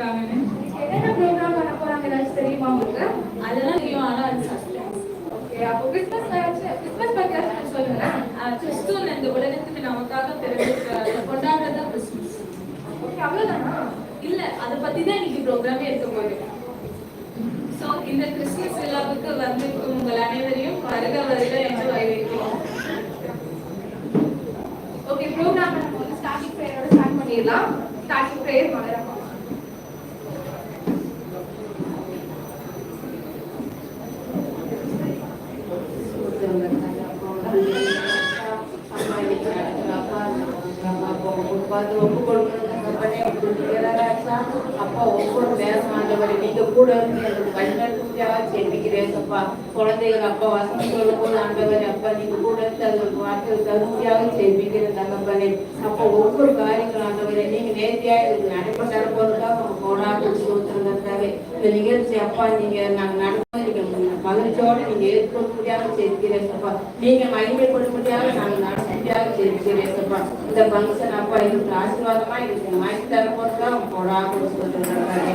இருக்காங்கன்னு. என்னென்ன ப்ரோக்ராம் பண்ண போறாங்க ஏதாச்சும் தெரியுமா உங்களுக்கு? அதெல்லாம் தெரியும், ஆனா அது சஸ்பென்ஸ். ஓகே, அப்போ கிறிஸ்மஸ் பத்தி சொல்லுங்க. கிறிஸ்துவன் இந்த உலகத்துக்கு நமக்காக பிறகு கொண்டாடுறது கிறிஸ்மஸ். ஓகே, அவ்வளவுதானா? இல்ல, அதை பத்தி தான் இன்னைக்கு ப்ரோக்ராமே இருக்க போகுது. ஸோ இந்த கிறிஸ்மஸ் விழாவுக்கு வந்திருக்கும் உங்கள் அனைவரையும் வருக வருக என்று வரவேற்கிறோம். ஓகே, ப்ரோக்ராம் நம்ம வந்து ஸ்டார்டிங் ப்ரேயரோட ஸ்டார்ட் பண்ணிடலாம். ஸ்டார்டிங் ப்ரேயர் மலரப்பா. அப்பா ஒவ்வொரு நேரம் ஆண்டவரை நீங்க கூட இருந்து எனக்கு வழிநடத்தியாக செபிக்கிறேன்ப்பா. குழந்தைகள் அப்பா வசனம் சொல்லும் போது ஆண்டவரை அப்பா நீங்க கூட இருந்து அதுக்கு வார்த்தைகள் தகுதியாக செபிக்கிறேன் தகப்பனே. அப்போ ஒவ்வொரு காரியங்கள் ஆண்டவரை நீங்க நேர்த்தியாக இதுக்கு நடைபெற்ற போதுதான் நம்ம போடாது சொல்றதுக்காக இந்த நிகழ்ச்சி அப்பா நீங்க நாங்கள் நடந்து நீங்க மகிழ்ச்சியோடு நீங்க ஏற்க முடியாத செபிக்கிறேன்ப்பா. நீங்க மகிமைப்படும்படியாக நாங்கள் நடத்தியாக செபிக்கிறேன்ப்பா. இந்த ஃபங்க்ஷன் அப்பா இதுக்கு ஆசீர்வாதமா இதுக்கு மகிழ்ச்சி தர போதுதான் போடாது சொல்றதுக்காக